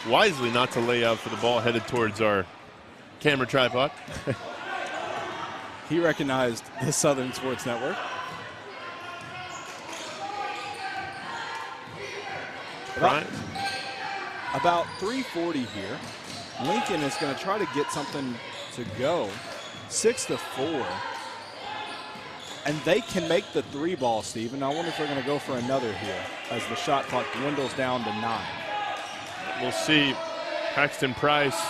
wisely not to lay out for the ball headed towards our camera tripod. He recognized the Southern Sports Network. About 3:40 here. Lincoln is going to try to get something to go. 6-4. And they can make the 3-ball, Stephen. I wonder if they're going to go for another here as the shot clock dwindles down to 9. We'll see. Paxton Price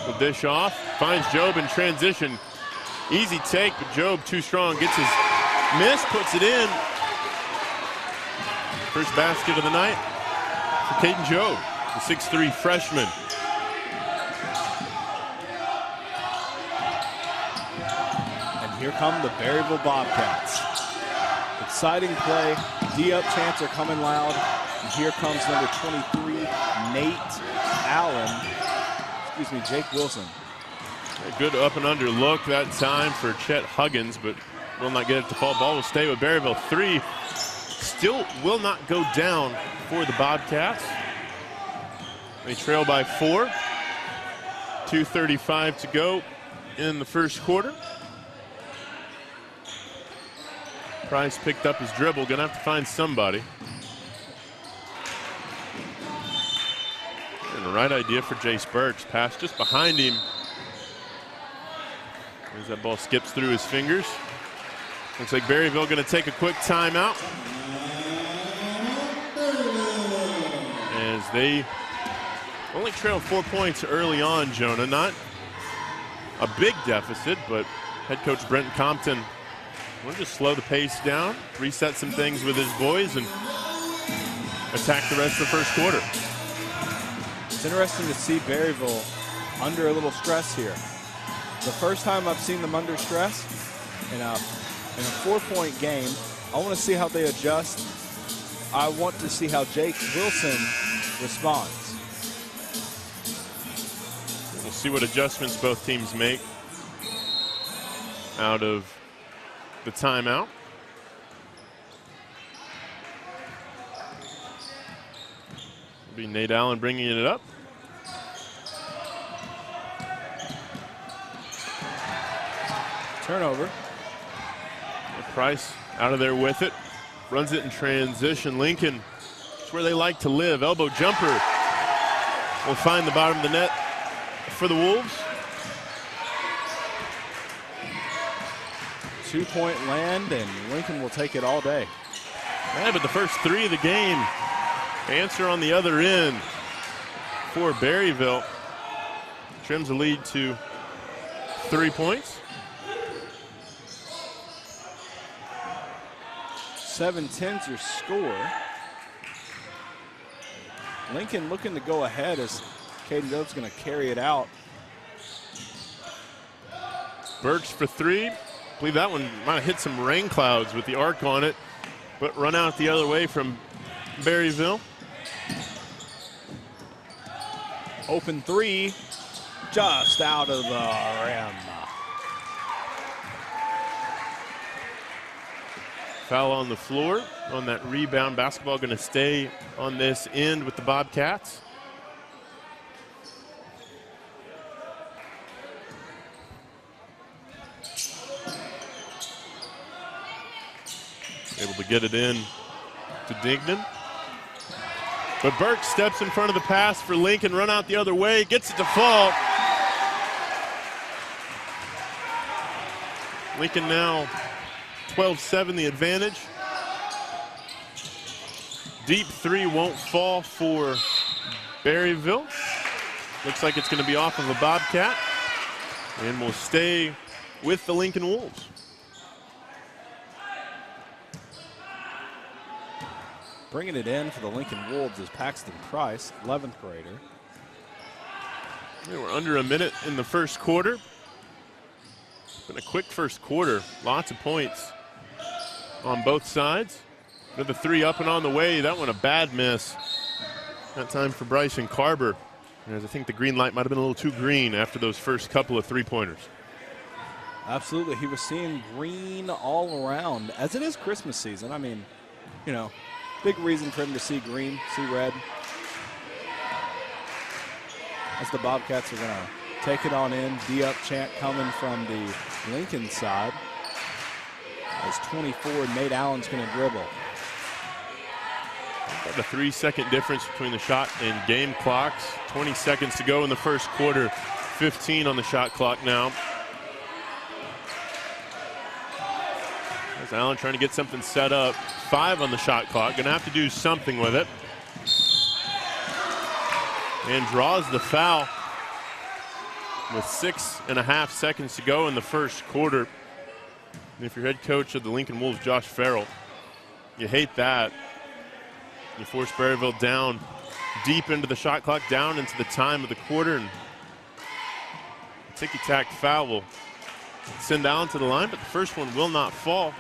will dish off. Finds Job in transition. Easy take, but Job too strong. Gets his miss, puts it in. First basket of the night for Caden Job, the 6'3" freshman. Here come the Berryville Bobcats. Exciting play. D-up chants are coming loud. And here comes number 23, Jake Wilson. A good up and under look that time for Chet Huggins, but will not get it to fall. Ball will stay with Berryville. 3 still will not go down for the Bobcats. They trail by 4. 2:35 to go in the first quarter. Price picked up his dribble, gonna have to find somebody. And the right idea for Jace Birch. Pass just behind him. As that ball skips through his fingers. Looks like Berryville gonna take a quick timeout. As they only trail 4 points early on, Jonah. Not a big deficit, but head coach Brenton Compton we'll just slow the pace down, reset some things with his boys, and attack the rest of the first quarter. It's interesting to see Berryville under a little stress here. The first time I've seen them under stress in a 4-point game. I want to see how they adjust. I want to see how Jake Wilson responds. We'll see what adjustments both teams make out of the timeout. It'll be Nate Allen bringing it up. Turnover. Price out of there with it. Runs it in transition. Lincoln, it's where they like to live. Elbow jumper will find the bottom of the net for the Wolves. 2-point land, and Lincoln will take it all day. Yeah, but the first 3 of the game, answer on the other end for Berryville. Trims the lead to 3 points. 7-10's your score. Lincoln looking to go ahead as Caden Job's going to carry it out. Birch for 3. I believe that one might have hit some rain clouds with the arc on it, but run out the other way from Berryville. Open 3, just out of the rim. Foul on the floor on that rebound. Basketball going to stay on this end with the Bobcats. Able to get it in to Dignan. But Burke steps in front of the pass for Lincoln, run out the other way, gets it to fall. Lincoln now 12-7 the advantage. Deep 3 won't fall for Berryville. Looks like it's going to be off of a Bobcat and will stay with the Lincoln Wolves. Bringing it in for the Lincoln Wolves is Paxton Price, 11th grader. We're under a minute in the first quarter. It's been a quick first quarter. Lots of points on both sides. Another 3 up and on the way. That one a bad miss. That time for Bryson Carver. As I think the green light might have been a little too green after those first couple of 3-pointers. Absolutely. He was seeing green all around, as it is Christmas season. I mean, you know, big reason for him to see green, see red. as the Bobcats are going to take it on in. D-up chant coming from the Lincoln side. As 24, Nate Allen's going to dribble. About a 3-second difference between the shot and game clocks. 20 seconds to go in the first quarter. 15 on the shot clock now. There's Allen trying to get something set up. 5 on the shot clock. Going to have to do something with it. And draws the foul with 6.5 seconds to go in the first quarter. And if you're head coach of the Lincoln Wolves, Josh Farrell, you hate that. You force Berryville down deep into the shot clock, down into the time of the quarter, and ticky-tack foul will send Allen to the line, but the first one will not fall.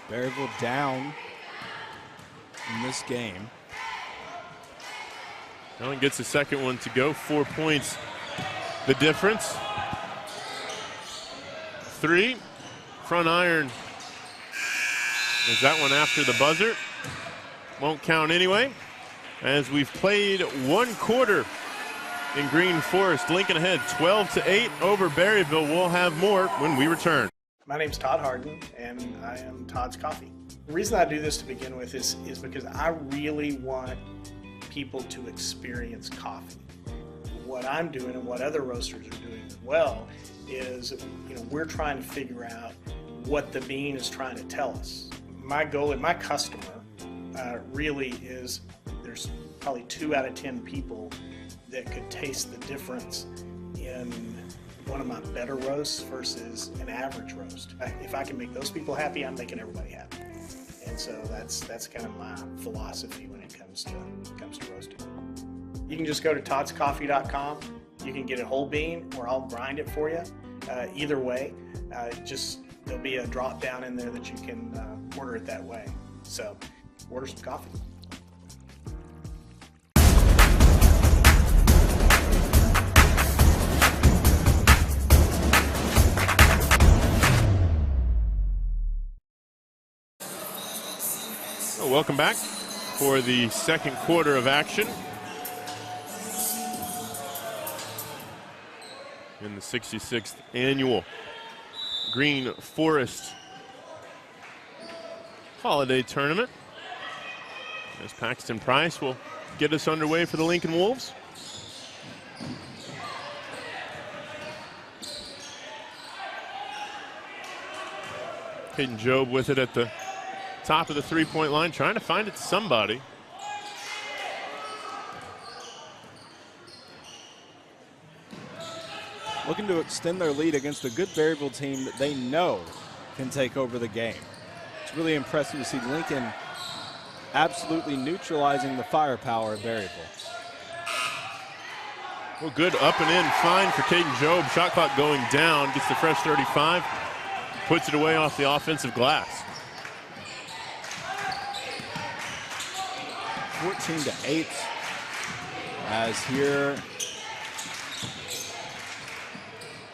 Berryville down in this game. Allen gets the second one to go. 4 points, the difference. 3, front iron. Is that one after the buzzer? Won't count anyway. As we've played 1 quarter in Green Forest. Lincoln ahead 12-8 over Berryville. We'll have more when we return. My name's Todd Harden, and I am Todd's Coffee. The reason I do this to begin with is because I really want people to experience coffee. What I'm doing and what other roasters are doing as well is, we're trying to figure out what the bean is trying to tell us. My goal and my customer really is, there's probably 2 out of 10 people that could taste the difference in one of my better roasts versus an average roast. If I can make those people happy, I'm making everybody happy. And so that's kind of my philosophy when it comes to roasting. You can just go to toddscoffee.com. You can get a whole bean, or I'll grind it for you. Either way, there'll be a drop down in there that you can order it that way. So order some coffee. Well, welcome back for the second quarter of action in the 66th annual Green Forest Holiday Tournament. As Paxton Price will get us underway for the Lincoln Wolves. Caden Job with it at the top of the three-point line, trying to find it to somebody. Looking to extend their lead against a good Berryville team that they know can take over the game. It's really impressive to see Lincoln absolutely neutralizing the firepower of Berryville. Well, good up and in find for Caden Job. Shot clock going down, gets the fresh 35, puts it away off the offensive glass. 14-8 as here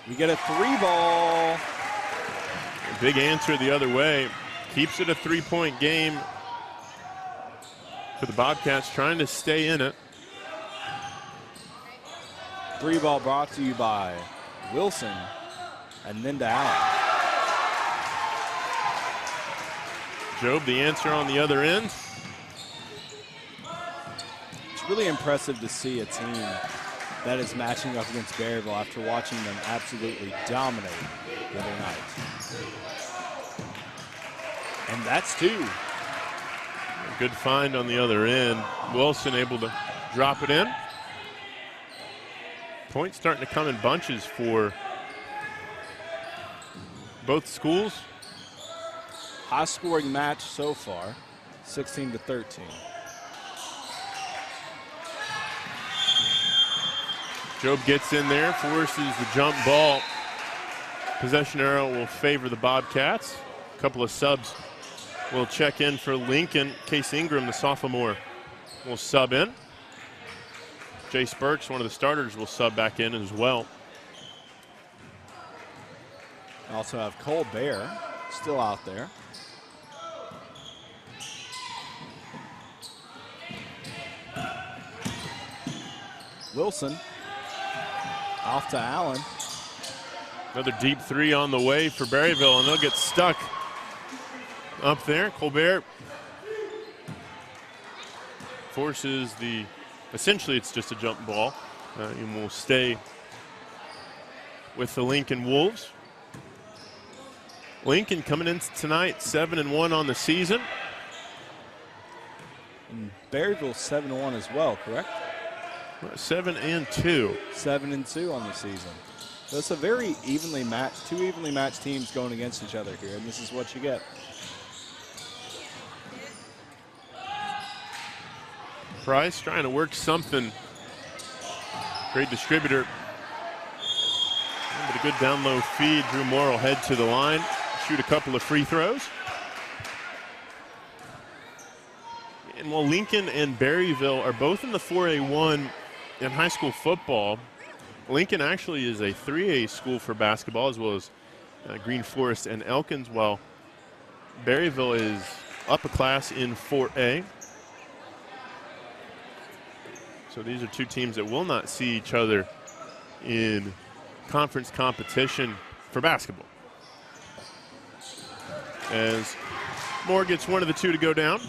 we get a 3-ball. A big answer the other way. Keeps it a 3-point game for the Bobcats, trying to stay in it. 3-ball brought to you by Wilson and then to Allen. Job the answer on the other end. It's really impressive to see a team that is matching up against Berryville after watching them absolutely dominate the other night. And that's 2. A good find on the other end. Wilson able to drop it in. Points starting to come in bunches for both schools. High scoring match so far, 16-13. Job gets in there, forces the jump ball. Possession arrow will favor the Bobcats. A couple of subs will check in for Lincoln. Case Ingram, the sophomore, will sub in. Jace Burks, one of the starters, will sub back in as well. Also have Cole Bear still out there. Wilson off to Allen. Another deep three on the way for Berryville, and they'll get stuck up there. Colbert forces essentially it's just a jump ball, and will stay with the Lincoln Wolves. Lincoln coming in tonight 7-1 on the season. And Berryville 7-1 as well, correct? 7-2. 7-2 on the season. So it's a very evenly matched, two evenly matched teams going against each other here, and this is what you get. Price trying to work something. Great distributor. But a good down low feed. Drew Moore will head to the line, shoot a couple of free throws. And while Lincoln and Berryville are both in the 4A1 in high school football, Lincoln actually is a 3A school for basketball, as well as Green Forest and Elkins, while Berryville is up a class in 4A. So these are two teams that will not see each other in conference competition for basketball. As Moore gets one of the two to go down.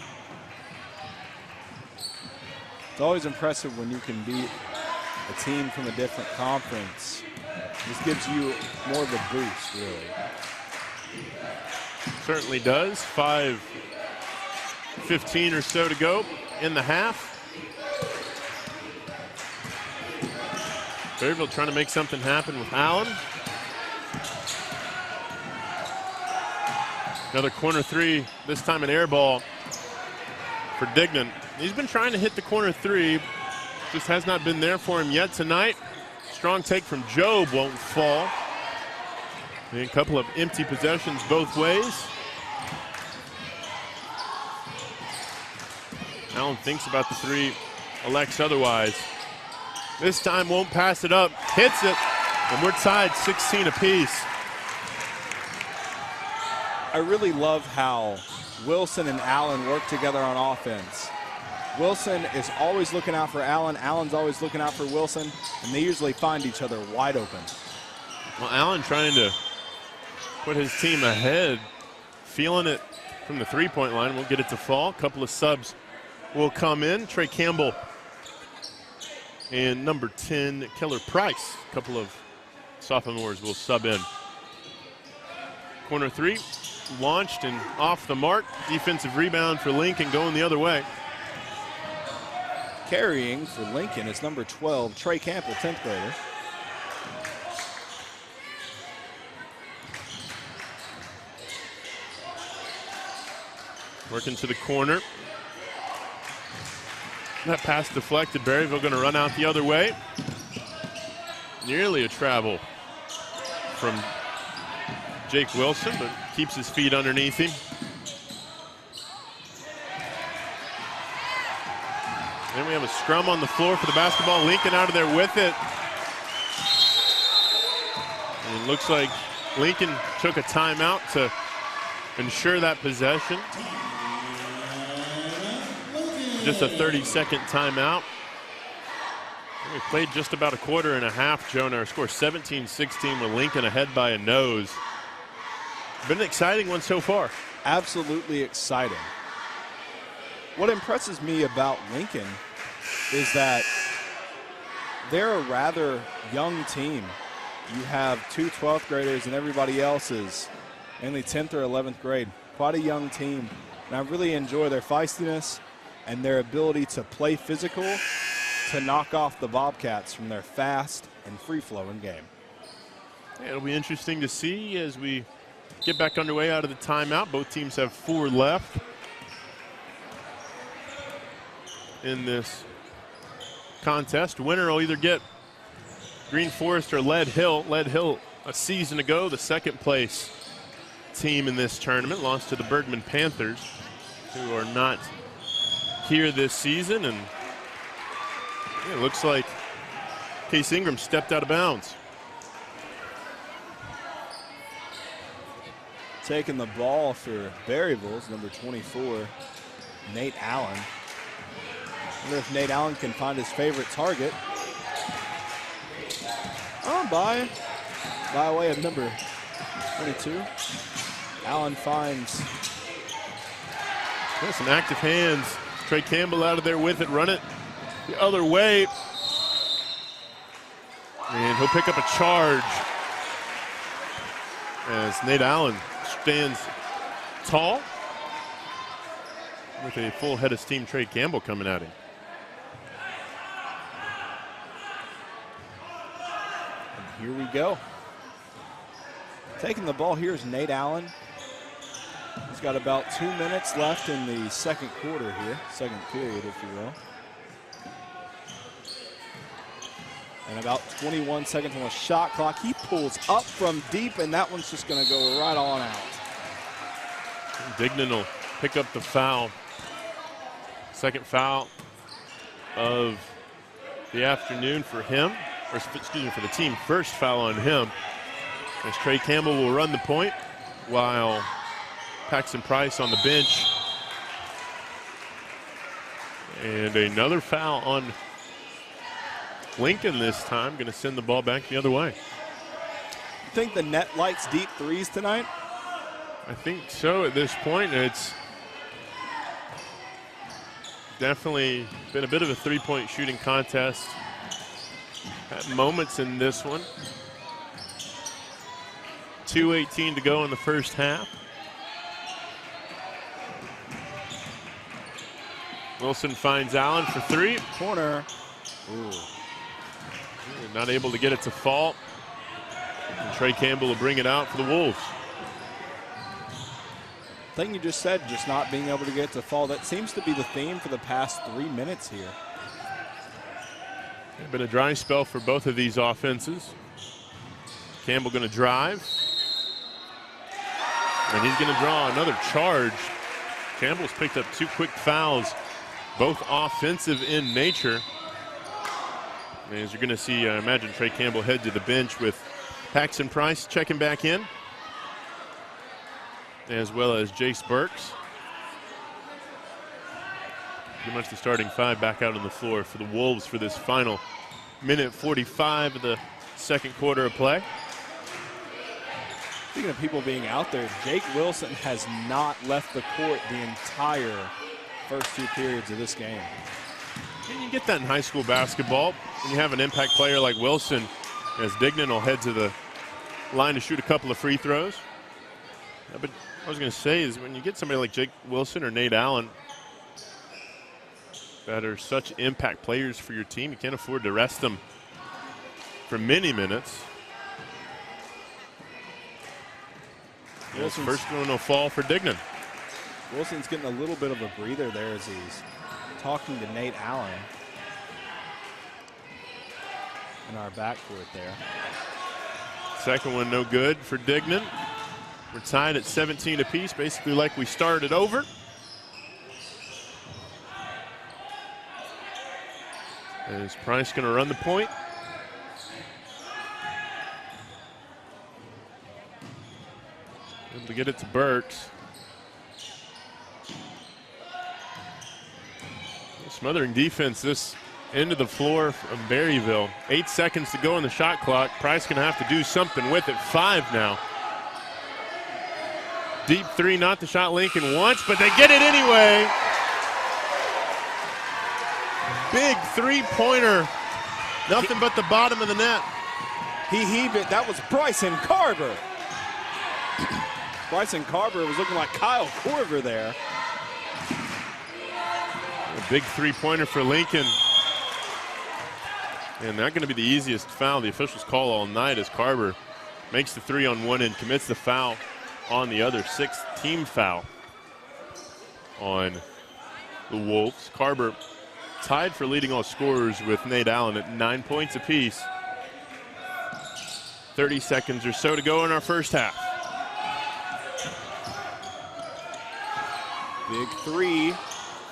It's always impressive when you can beat a team from a different conference. This gives you more of a boost, really. Certainly does. 5:15 or so to go in the half. Berryville trying to make something happen with Allen. Another corner three, this time an air ball for Dignan. He's been trying to hit the corner three, just has not been there for him yet tonight. Strong take from Job, won't fall. And a couple of empty possessions both ways. Allen thinks about the three, elects otherwise. This time won't pass it up, hits it, and we're tied 16 apiece. I really love how Wilson and Allen work together on offense. Wilson is always looking out for Allen. Allen's always looking out for Wilson, and they usually find each other wide open. Well, Allen trying to put his team ahead, feeling it from the three-point line. We'll get it to fall. A couple of subs will come in. Trey Campbell and number 10, Keller Price. A couple of sophomores will sub in. Corner three, launched and off the mark. Defensive rebound for Lincoln going the other way. Carrying for Lincoln is number 12, Trey Campbell, 10th grader. Working to the corner. That pass deflected. Berryville going to run out the other way. Nearly a travel from Jake Wilson, but keeps his feet underneath him. Then we have a scrum on the floor for the basketball. Lincoln out of there with it. And it looks like Lincoln took a timeout to ensure that possession. Just a 30-second timeout. We played just about a quarter and a half, Joe, and our score 17-16 with Lincoln ahead by a nose. Been an exciting one so far. Absolutely exciting. What impresses me about Lincoln is that they're a rather young team. You have two 12th graders and everybody else is only 10th or 11th grade. Quite a young team. And I really enjoy their feistiness and their ability to play physical to knock off the Bobcats from their fast and free-flowing game. Yeah, it'll be interesting to see as we get back underway out of the timeout. Both teams have 4 left in this contest. Winner will either get Green Forest or Lead Hill. Lead Hill, a season ago, the second place team in this tournament, lost to the Bergman Panthers, who are not here this season. And it looks like Case Ingram stepped out of bounds. Taking the ball for Berryville is number 24, Nate Allen. I wonder if Nate Allen can find his favorite target. By way of number 22. Allen finds. Yeah, some active hands. Trey Campbell out of there with it. Run it the other way. And he'll pick up a charge as Nate Allen stands tall with a full head of steam. Trey Campbell coming at him. And here we go. Taking the ball here is Nate Allen. He's got about 2 minutes left in the second quarter here, second period, if you will. And about 21 seconds on the shot clock. He pulls up from deep, and that one's just going to go right on out. Dignan will pick up the foul. Second foul of the afternoon for him, or excuse me, for the team. First foul on him. As Trey Campbell will run the point while Paxton Price on the bench. And another foul on Lincoln this time. Going to send the ball back the other way. You think the net likes deep threes tonight? I think so at this point. It's definitely been a bit of a three-point shooting contest at moments in this one. 2:18 to go in the first half. Wilson finds Allen for three. Corner. Ooh. Not able to get it to fall. And Trey Campbell will bring it out for the Wolves. Thing you just said, just not being able to get it to fall, that seems to be the theme for the past 3 minutes here. It's been a dry spell for both of these offenses. Campbell going to drive. And he's going to draw another charge. Campbell's picked up 2 quick fouls, both offensive in nature. And as you're going to see, I imagine Trey Campbell head to the bench with Paxton Price checking back in, as well as Jace Burks. Pretty much the starting 5 back out on the floor for the Wolves for this final minute 45 of the second quarter of play. Speaking of people being out there, Jake Wilson has not left the court the entire first 2 periods of this game. And you get that in high school basketball when you have an impact player like Wilson, as Dignan will head to the line to shoot a couple of free throws. Yeah, but I was going to say is when you get somebody like Jake Wilson or Nate Allen that are such impact players for your team, you can't afford to rest them for many minutes. Wilson's first one will fall for Dignan. Wilson's getting a little bit of a breather there as he's talking to Nate Allen in our backcourt there. Second one no good for Dignan. We're tied at 17 apiece, basically like we started over. Is Price going to run the point? Able to get it to Burks. Smothering defense this end of the floor from Berryville. 8 seconds to go on the shot clock. Price going to have to do something with it. 5 now. Deep 3, not the shot Lincoln wants, but they get it anyway. Big 3-pointer. Nothing but the bottom of the net. He heaved it. That was Bryson Carver. Bryson Carver was looking like Kyle Korver there. A big 3-pointer for Lincoln. And not going to be the easiest foul the officials call all night as Carver makes the 3 on one end, commits the foul on the other. 6th team foul on the Wolves. Carver tied for leading all scorers with Nate Allen at 9 points apiece. 30 seconds or so to go in our first half. Big 3, and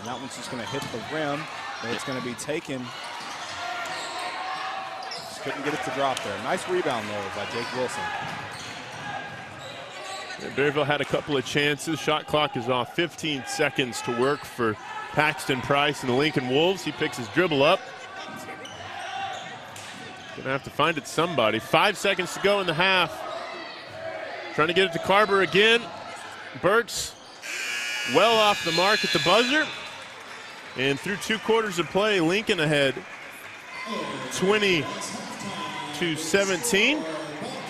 that one's just going to hit the rim, but it's going to be taken. Just couldn't get it to drop there. Nice rebound, though, by Jake Wilson. Berryville had a couple of chances. Shot clock is off. 15 seconds to work for Paxton Price and the Lincoln Wolves. He picks his dribble up. Gonna have to find it somebody. 5 seconds to go in the half. Trying to get it to Carver again. Burks well off the mark at the buzzer. And through 2 quarters of play, Lincoln ahead 20-17.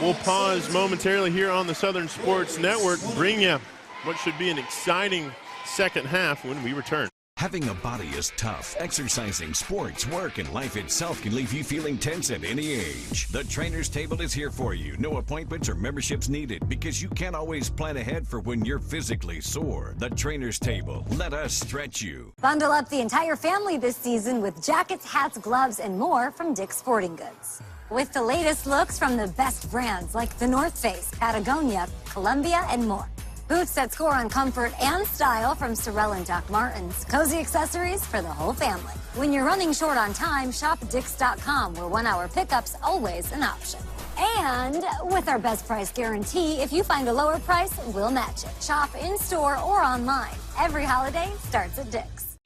We'll pause momentarily here on the Southern Sports Network. Bring you what should be an exciting second half when we return. Having a body is tough. Exercising, sports, work, and life itself can leave you feeling tense at any age. The Trainer's Table is here for you. No appointments or memberships needed because you can't always plan ahead for when you're physically sore. The Trainer's Table. Let us stretch you. Bundle up the entire family this season with jackets, hats, gloves, and more from Dick's Sporting Goods. With the latest looks from the best brands like the North Face, Patagonia, Columbia, and more. Boots that score on comfort and style from Sorel and Doc Martens. Cozy accessories for the whole family. When you're running short on time, shop Dicks.com, where 1-hour pickup's always an option. And with our best price guarantee, if you find a lower price, we'll match it. Shop in-store or online. Every holiday starts at Dick's.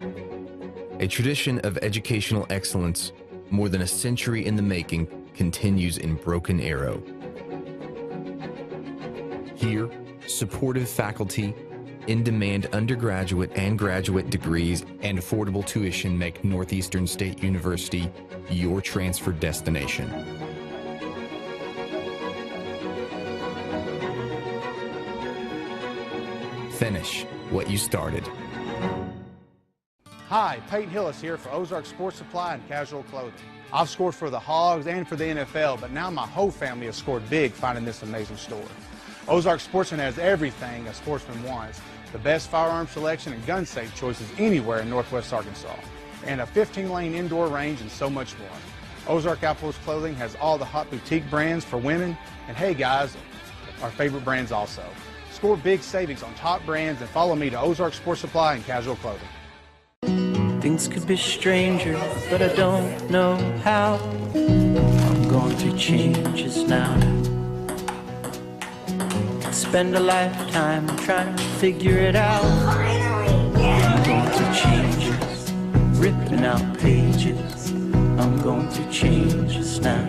A tradition of educational excellence, more than a century in the making, continues in Broken Arrow. Here, supportive faculty, in-demand undergraduate and graduate degrees, and affordable tuition make Northeastern State University your transfer destination. Finish what you started. Hi, Peyton Hillis here for Ozark Sports Supply and Casual Clothing. I've scored for the Hogs and for the NFL, but now my whole family has scored big finding this amazing store. Ozark Sportsman has everything a sportsman wants. The best firearm selection and gun safe choices anywhere in Northwest Arkansas. And a 15-lane indoor range and so much more. Ozark Outpost Clothing has all the hot boutique brands for women. And hey guys, our favorite brands also. Score big savings on top brands and follow me to Ozark Sports Supply and Casual Clothing. Things could be stranger, but I don't know how. I'm going through changes now. Spend a lifetime trying to figure it out. I'm going through changes, ripping out pages. I'm going through changes now.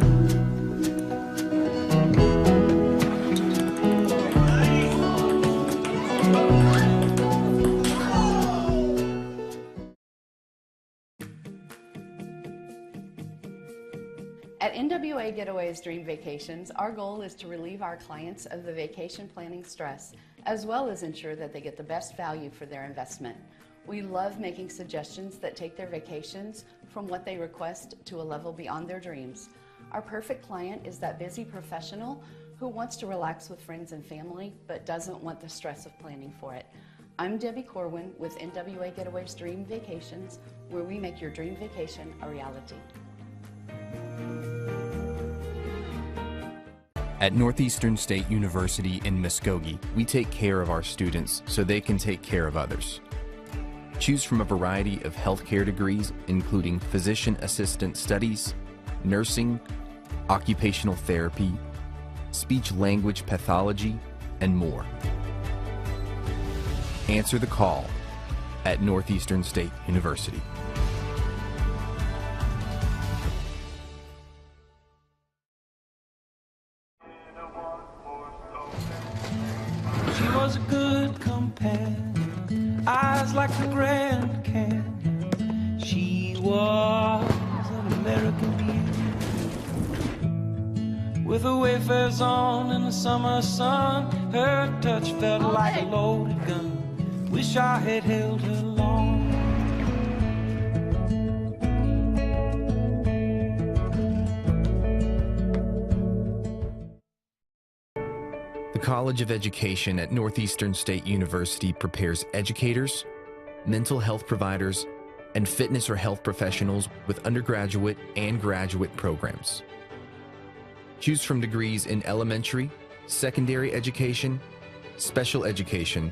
At NWA Getaways Dream Vacations, our goal is to relieve our clients of the vacation planning stress, as well as ensure that they get the best value for their investment. We love making suggestions that take their vacations from what they request to a level beyond their dreams. Our perfect client is that busy professional who wants to relax with friends and family, but doesn't want the stress of planning for it. I'm Debbie Corwin with NWA Getaways Dream Vacations, where we make your dream vacation a reality. At Northeastern State University in Muskogee, we take care of our students so they can take care of others. Choose from a variety of healthcare degrees, including physician assistant studies, nursing, occupational therapy, speech language pathology, and more. Answer the call at Northeastern State University. She was a good companion, eyes like the Grand Canyon. She was an American beauty, with her wayfarers on in the summer sun. Her touch felt like a loaded gun. Wish I had held her long. The College of Education at Northeastern State University prepares educators, mental health providers, and fitness or health professionals with undergraduate and graduate programs. Choose from degrees in elementary, secondary education, special education,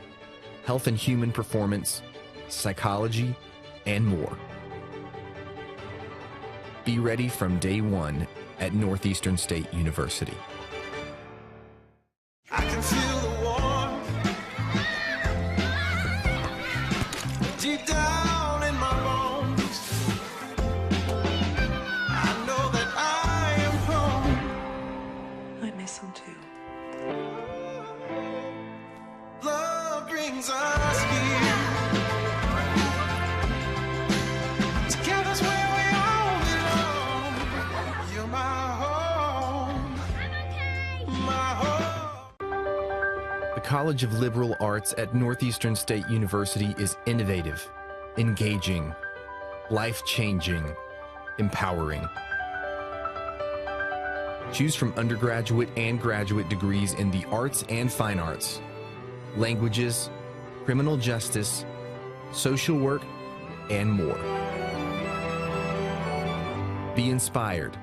health and human performance, psychology, and more. Be ready from day one at Northeastern State University. I can feel the warmth deep down in my bones. I know that I am College of Liberal Arts at Northeastern State University is innovative, engaging, life-changing, empowering. Choose from undergraduate and graduate degrees in the arts and fine arts, languages, criminal justice, social work, and more. Be inspired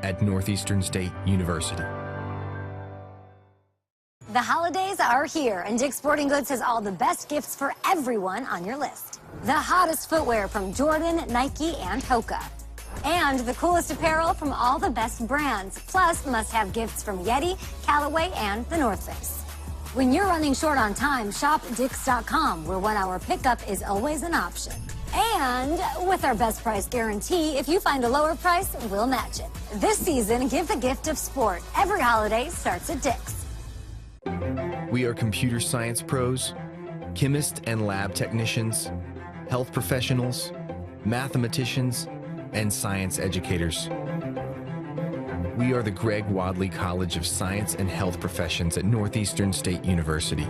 at Northeastern State University. The holidays are here, and Dick's Sporting Goods has all the best gifts for everyone on your list. The hottest footwear from Jordan, Nike, and Hoka. And the coolest apparel from all the best brands, plus must-have gifts from Yeti, Callaway, and the North Face. When you're running short on time, shop Dicks.com, where 1-hour pickup is always an option. And with our best price guarantee, if you find a lower price, we'll match it. This season, give the gift of sport. Every holiday starts at Dick's. We are computer science pros, chemists and lab technicians, health professionals, mathematicians, and science educators. We are the Greg Wadley College of Science and Health Professions at Northeastern State University.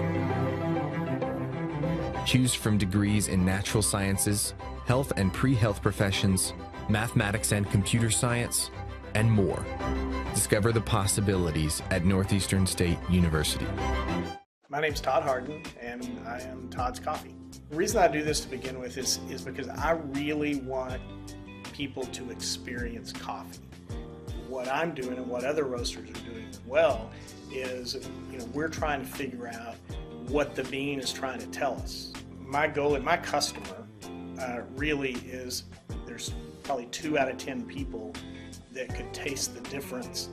Choose from degrees in natural sciences, health and pre-health professions, mathematics and computer science, and more. Discover the possibilities at Northeastern State University. My name's Todd Harden, and I am Todd's Coffee. The reason I do this to begin with is because I really want people to experience coffee. What I'm doing and what other roasters are doing as well is, we're trying to figure out what the bean is trying to tell us. My goal and my customer really is, there's probably 2 out of 10 people that could taste the difference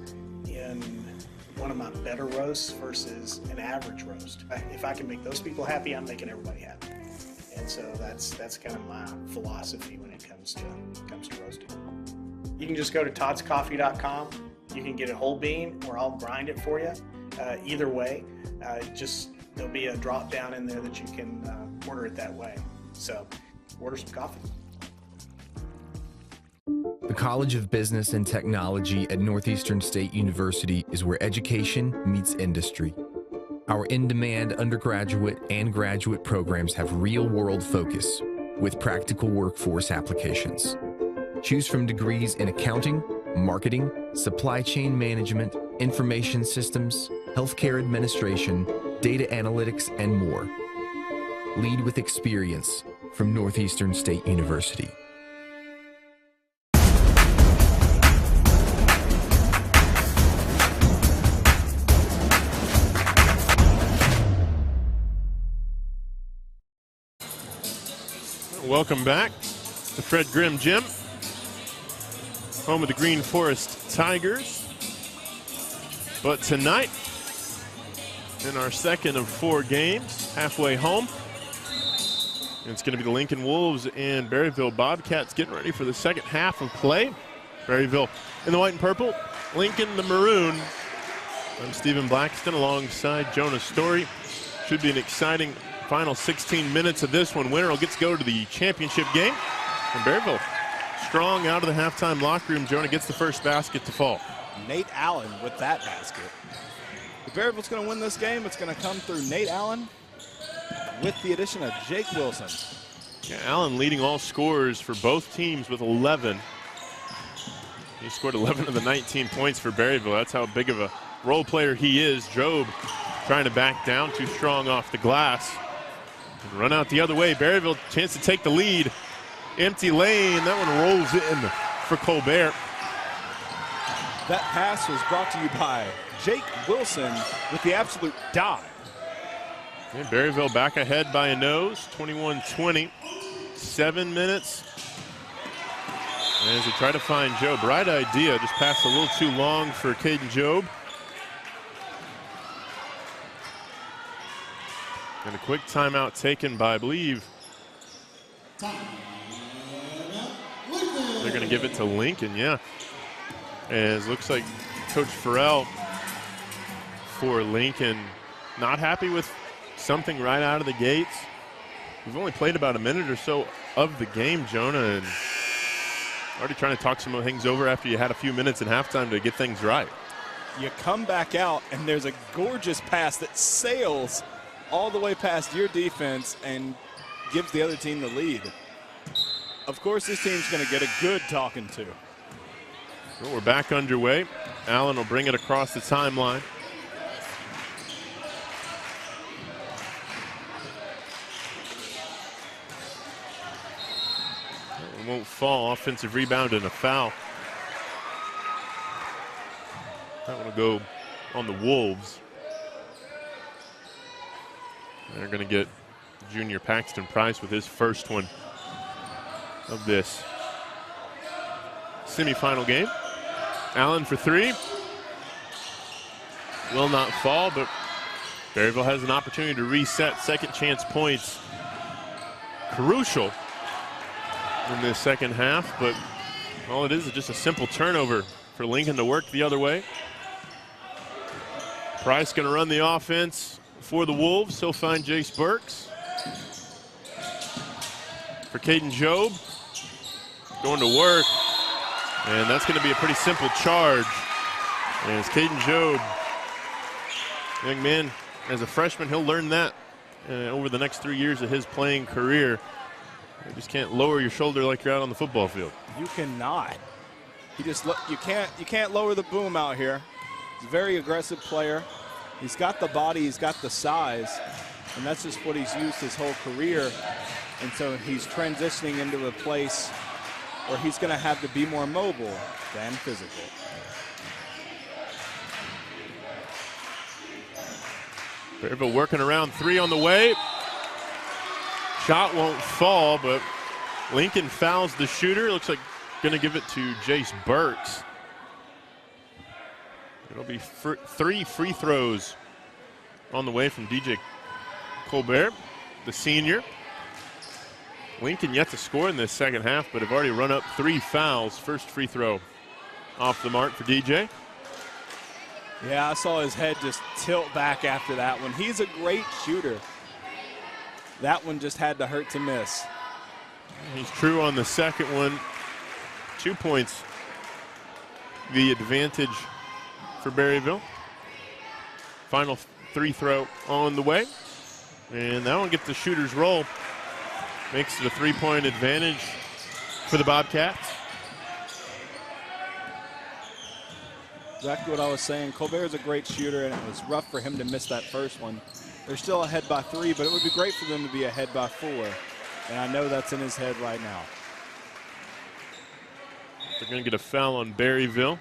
in one of my better roasts versus an average roast. If I can make those people happy, I'm making everybody happy. And so that's kind of my philosophy when it comes to roasting. You can just go to toddscoffee.com. You can get a whole bean, or I'll grind it for you. Either way, there'll be a drop down in there that you can order it that way. So order some coffee. The College of Business and Technology at Northeastern State University is where education meets industry. Our in-demand undergraduate and graduate programs have real-world focus with practical workforce applications. Choose from degrees in accounting, marketing, supply chain management, information systems, healthcare administration, data analytics, and more. Lead with experience from Northeastern State University. Welcome back to Fred Grimm Gym, home of the Green Forest Tigers. But tonight, in our second of 4 games, halfway home, it's going to be the Lincoln Wolves and Berryville Bobcats getting ready for the second half of play. Berryville in the white and purple, Lincoln the maroon. I'm Stephen Blackston alongside Jonah Story. Should be an exciting final 16 minutes of this one. Winner will get to go to the championship game. And Berryville strong out of the halftime locker room. Jonah gets the first basket to fall. Nate Allen with that basket. If Berryville's going to win this game, it's going to come through Nate Allen with the addition of Jake Wilson. Yeah, Allen leading all scorers for both teams with 11. He scored 11 of the 19 points for Berryville. That's how big of a role player he is. Job trying to back down, too strong off the glass. And run out the other way. Berryville chance to take the lead. Empty lane. That one rolls in for Colbert. That pass was brought to you by Jake Wilson with the absolute dive. And Berryville back ahead by a nose, 21-20. 7 minutes. And as they try to find Job, right idea, just passed a little too long for Caden Job. And a quick timeout taken by, I believe, they're going to give it to Lincoln, yeah. As looks like Coach Farrell for Lincoln not happy with something right out of the gates. We've only played about a minute or so of the game, Jonah, and already trying to talk some things over after you had a few minutes in halftime to get things right. You come back out, and there's a gorgeous pass that sails all the way past your defense and gives the other team the lead. Of course, this team's going to get a good talking to. Well, we're back underway. Allen will bring it across the timeline. It won't fall. Offensive rebound and a foul. That one will go on the Wolves. They're going to get junior Paxton Price with his first one of this semifinal game. Allen for three. Will not fall, but Berryville has an opportunity to reset. Second chance points crucial in this second half, but all it is just a simple turnover for Lincoln to work the other way. Price going to run the offense for the Wolves. He'll find Jace Burks. For Caden Job, going to work, and that's going to be a pretty simple charge. And as Caden Job, young man, as a freshman, he'll learn that over the next 3 years of his playing career. You just can't lower your shoulder like you're out on the football field. You cannot. You can't lower the boom out here. He's a very aggressive player. He's got the body, he's got the size, and that's just what he's used his whole career. And so he's transitioning into a place where he's going to have to be more mobile than physical. Berryville working around three on the way. Shot won't fall, but Lincoln fouls the shooter. Looks like going to give it to Jace Burks. It'll be three free throws on the way from DJ Colbert, the senior. Lincoln yet to score in this second half, but have already run up 3 fouls. First free throw off the mark for DJ. Yeah, I saw his head just tilt back after that one. He's a great shooter. That one just had to hurt to miss. He's true on the second one. 2 points, the advantage for Berryville. Final free throw on the way. And that one gets the shooter's roll. Makes it a 3-point advantage for the Bobcats. Exactly what I was saying. Colbert's a great shooter, and it was rough for him to miss that first one. They're still ahead by 3, but it would be great for them to be ahead by 4. And I know that's in his head right now. They're going to get a foul on Berryville.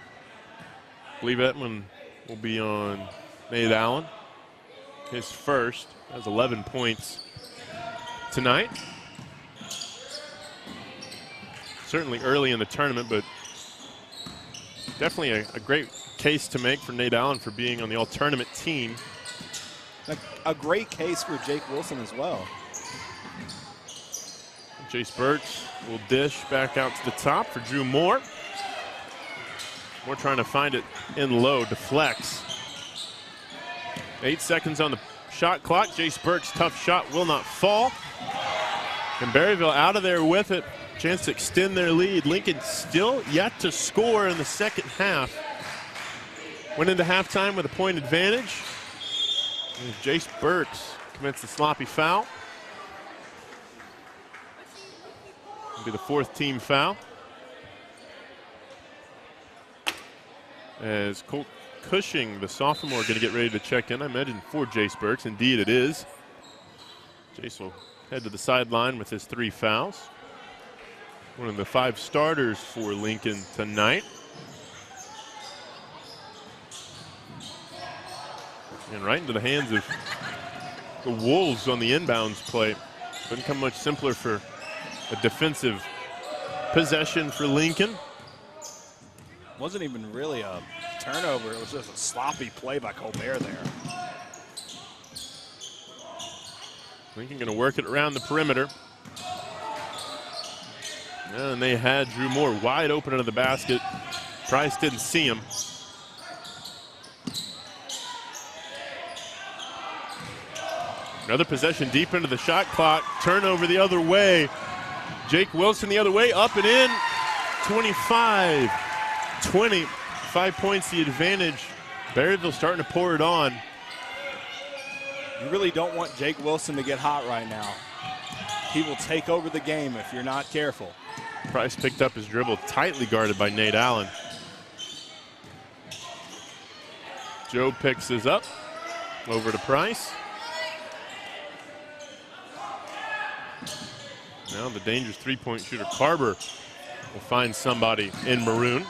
I believe that one will be on Nate Allen. His first. Has 11 points tonight. Certainly early in the tournament, but definitely a great case to make for Nate Allen for being on the all-tournament team. A great case for Jake Wilson as well. Jace Burks will dish back out to the top for Drew Moore. Moore trying to find it in low, deflects. 8 seconds on the shot clock. Jace Burks' tough shot will not fall. And Berryville out of there with it. Chance to extend their lead. Lincoln still yet to score in the second half. Went into halftime with a point advantage. And Jace Burks commits the sloppy foul. It'll be the 4th team foul. As Colt Cushing, the sophomore, going to get ready to check in. I imagine for Jace Burks. Indeed it is. Jace will head to the sideline with his 3 fouls. One of the 5 starters for Lincoln tonight. And right into the hands of the Wolves on the inbounds play. Doesn't come much simpler for a defensive possession for Lincoln. Wasn't even really a turnover. It was just a sloppy play by Colbert there. Lincoln going to work it around the perimeter. And they had Drew Moore wide open into the basket. Price didn't see him. Another possession deep into the shot clock. Turnover the other way. Jake Wilson the other way, up and in. 25-20. 5 points the advantage. Berryville starting to pour it on. You really don't want Jake Wilson to get hot right now. He will take over the game if you're not careful. Price picked up his dribble, tightly guarded by Nate Allen. Joe picks his up, over to Price. Now the dangerous three-point shooter, Carver, will find somebody in maroon.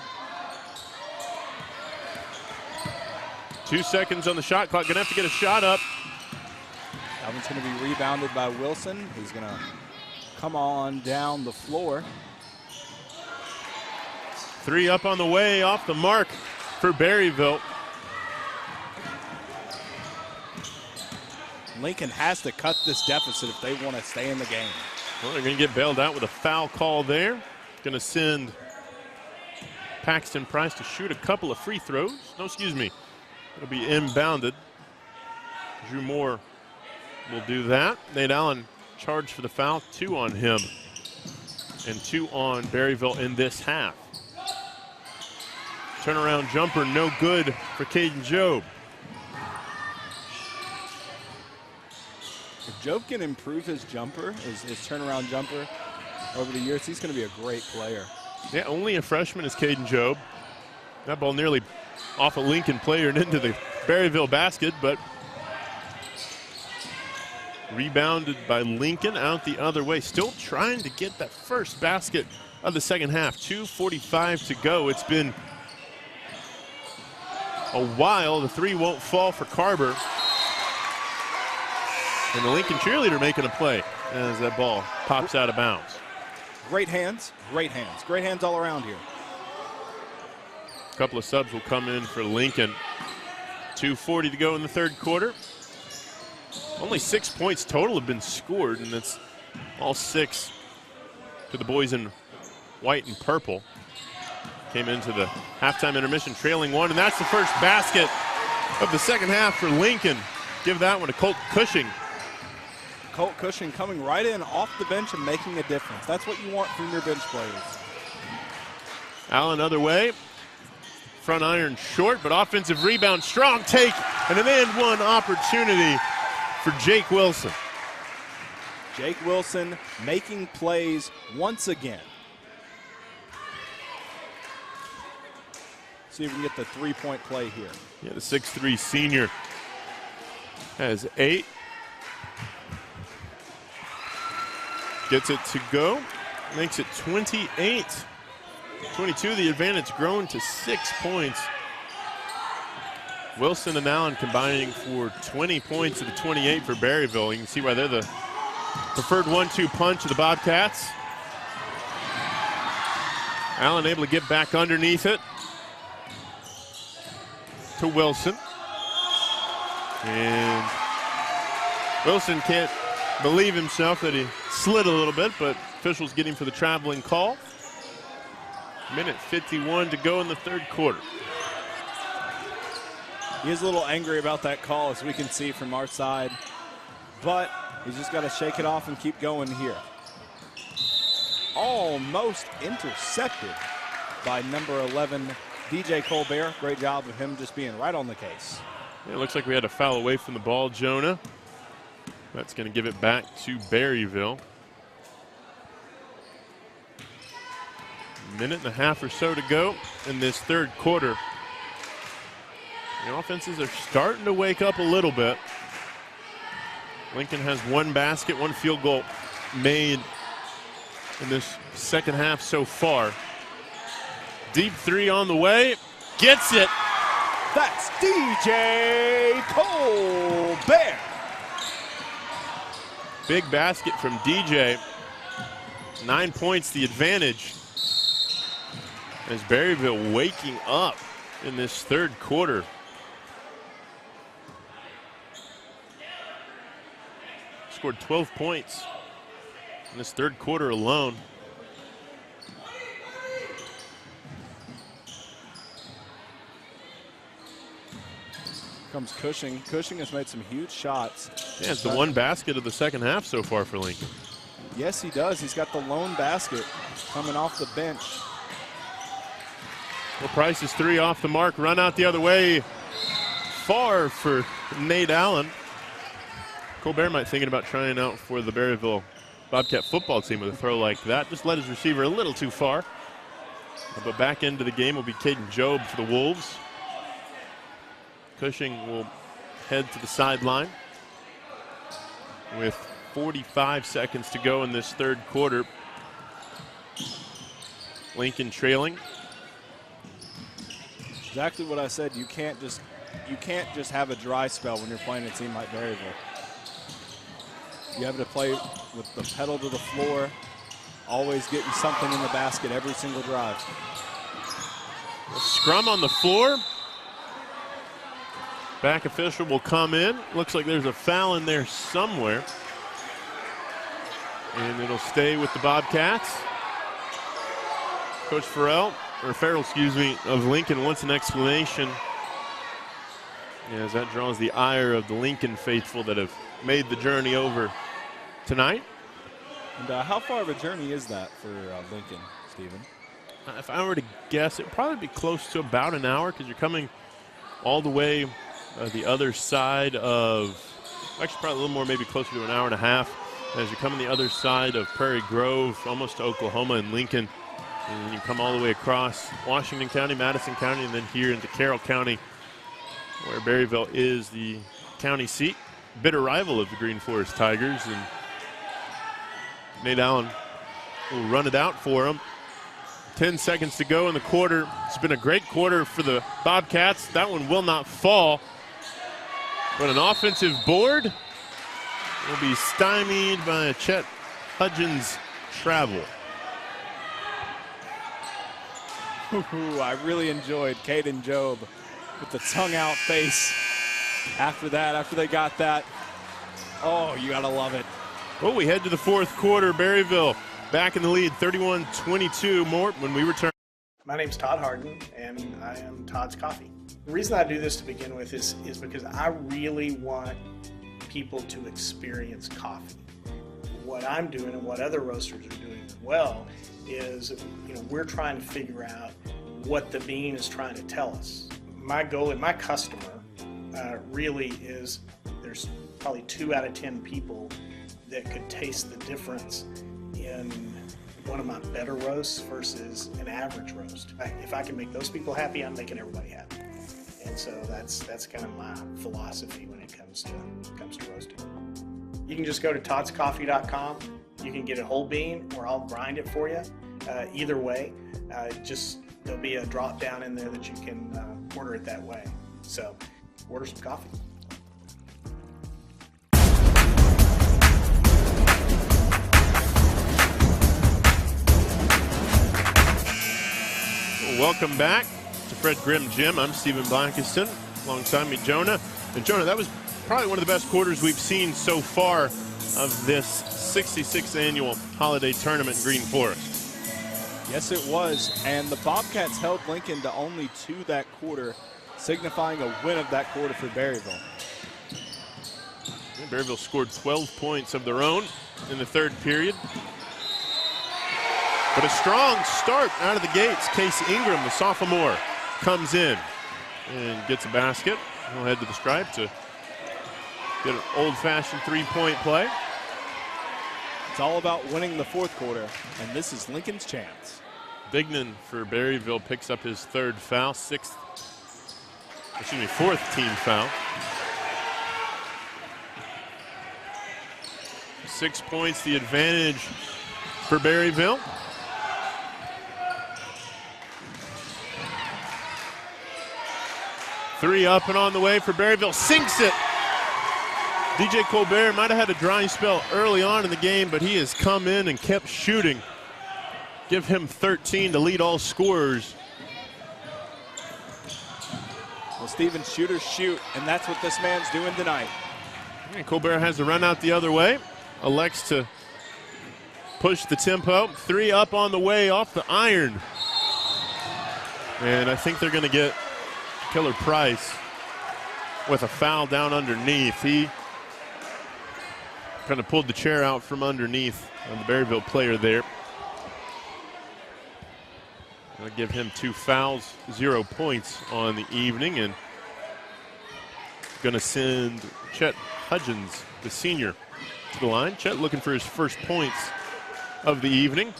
2 seconds on the shot clock, gonna have to get a shot up. That one's gonna be rebounded by Wilson. He's gonna come on down the floor. 3 up on the way, off the mark for Berryville. Lincoln has to cut this deficit if they want to stay in the game. Well, they're going to get bailed out with a foul call there. Going to send Paxton Price to shoot a couple of free throws. No, excuse me. It'll be inbounded. Drew Moore will do that. Nate Allen charged for the foul. 2 on him and 2 on Berryville in this half. Turnaround jumper, no good for Caden Job. If Job can improve his jumper, his turnaround jumper over the years, he's going to be a great player. Yeah, only a freshman is Caden Job. That ball nearly off a Lincoln player and into the Berryville basket, but rebounded by Lincoln out the other way. Still trying to get that first basket of the second half. 2:45 to go. It's been a while. The 3 won't fall for Carver. And the Lincoln cheerleader making a play as that ball pops out of bounds. Great hands, great hands. Great hands all around here. A couple of subs will come in for Lincoln. 2:40 to go in the third quarter. Only 6 points total have been scored, and it's all 6 to the boys in white and purple. Came into the halftime intermission trailing 1, and that's the first basket of the second half for Lincoln. Give that one to Colt Cushing. Colt Cushing coming right in off the bench and making a difference. That's what you want from your bench players. Allen other way. Front iron short, but offensive rebound, strong take, and an and one opportunity for Jake Wilson. Jake Wilson making plays once again. See if we can get the three-point play here. Yeah, the 6'3" senior has 8. Gets it to go, makes it 28. 22, the advantage grown to 6 points. Wilson and Allen combining for 20 points to the 28 for Berryville. You can see why they're the preferred 1-2 punch of the Bobcats. Allen able to get back underneath it to Wilson. And Wilson can't believe himself that he slid a little bit, but officials get him for the traveling call. Minute 51 to go in the third quarter. He is a little angry about that call, as we can see from our side, but he's just got to shake it off and keep going here. Almost intercepted by number 11, DJ Colbert. Great job of him just being right on the case. Yeah, it looks like we had a foul away from the ball, Jonah. That's going to give it back to Berryville. Minute and a half or so to go in this third quarter. The offenses are starting to wake up a little bit. Lincoln has 1 basket, 1 field goal made in this second half so far. Deep 3 on the way, gets it. That's DJ Colbert. Big basket from DJ. 9 points the advantage as Berryville waking up in this third quarter. Scored 12 points in this third quarter alone. Comes Cushing. Cushing has made some huge shots. Yeah, it's the 1 basket of the second half so far for Lincoln. Yes, he does. He's got the lone basket coming off the bench. Well, Price's 3 off the mark, run out the other way. Far for Nate Allen. Colbert might thinking about trying out for the Berryville Bobcat football team with a throw like that. Just led his receiver a little too far. But back into the game will be Caden Job for the Wolves. Cushing will head to the sideline with 45 seconds to go in this third quarter. Lincoln trailing. Exactly what I said. You can't just have a dry spell when you're playing a team like Berryville. You have to play with the pedal to the floor, always getting something in the basket every single drive. A scrum on the floor. Back official will come in. Looks like there's a foul in there somewhere. And it'll stay with the Bobcats. Coach Farrell, or Farrell, excuse me, of Lincoln wants an explanation, as that draws the ire of the Lincoln faithful that have made the journey over tonight. And how far of a journey is that for Lincoln, Stephen? If I were to guess, it'd probably be close to about an hour, because you're coming all the way the other side of, actually probably a little more, maybe closer to an hour and a half, as you're coming the other side of Prairie Grove, almost to Oklahoma and Lincoln. And you come all the way across Washington County, Madison County, and then here into Carroll County, where Berryville is the county seat. Bitter rival of the Green Forest Tigers, and Nate Allen will run it out for them. 10 seconds to go in the quarter. It's been a great quarter for the Bobcats. That one will not fall. But an offensive board will be stymied by a Chet Hudgens travel. Ooh, I really enjoyed Caden Job with the tongue-out face after that, after they got that. Oh, you gotta love it. Well, we head to the fourth quarter. Berryville back in the lead, 31-22. More when we return. My name's Todd Harden, and I am Todd's Coffee. The reason I do this to begin with is because I really want people to experience coffee. What I'm doing and what other roasters are doing as well is, we're trying to figure out what the bean is trying to tell us. My goal and my customer really is, there's probably 2 out of 10 people that could taste the difference in one of my better roasts versus an average roast. If I can make those people happy, I'm making everybody happy. And so that's kind of my philosophy when it comes to roasting. You can just go to toddscoffee.com. You can get a whole bean, or I'll grind it for you. Either way, there'll be a drop down in there that you can order it that way. So order some coffee. Welcome back to Fred Grimm Gym. I'm Stephen Blackiston. Alongside me, Jonah. And Jonah, that was probably one of the best quarters we've seen so far of this 66th annual holiday tournament in Green Forest. Yes, it was. And the Bobcats held Lincoln to only 2 that quarter, signifying a win of that quarter for Berryville. And Berryville scored 12 points of their own in the third period. But a strong start out of the gates. Case Ingram, the sophomore, comes in and gets a basket. He'll head to the stripe to get an old-fashioned three-point play. It's all about winning the fourth quarter, and this is Lincoln's chance. Bignan for Berryville picks up his third foul, fourth team foul. 6 points, the advantage for Berryville. Three up and on the way for Berryville, sinks it. DJ Colbert might have had a dry spell early on in the game, but he has come in and kept shooting. Give him 13 to lead all scorers. Well, Stephen, shooters shoot, and that's what this man's doing tonight. And Colbert has to run out the other way. Elects to push the tempo. Three up on the way off the iron. And I think they're going to get Killer Price with a foul down underneath. He kind of pulled the chair out from underneath on the Berryville player there. I'll give him 2 fouls, 0 points on the evening, and going to send Chet Hudgens, the senior, to the line. Chet looking for his first points of the evening.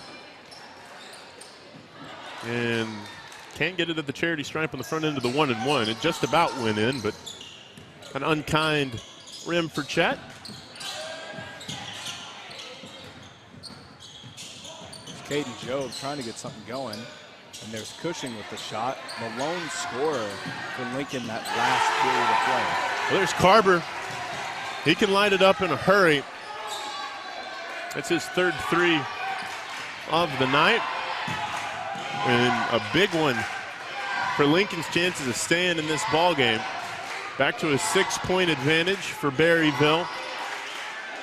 And can't get it at the charity stripe on the front end of the 1-and-1. It just about went in, but an unkind rim for Chet. Caden Job trying to get something going, and there's Cushing with the shot. The lone scorer for Lincoln that last period of play. Well, there's Carver. He can light it up in a hurry. That's his third three of the night. And a big one for Lincoln's chances of staying in this ball game. Back to a 6-point advantage for Berryville.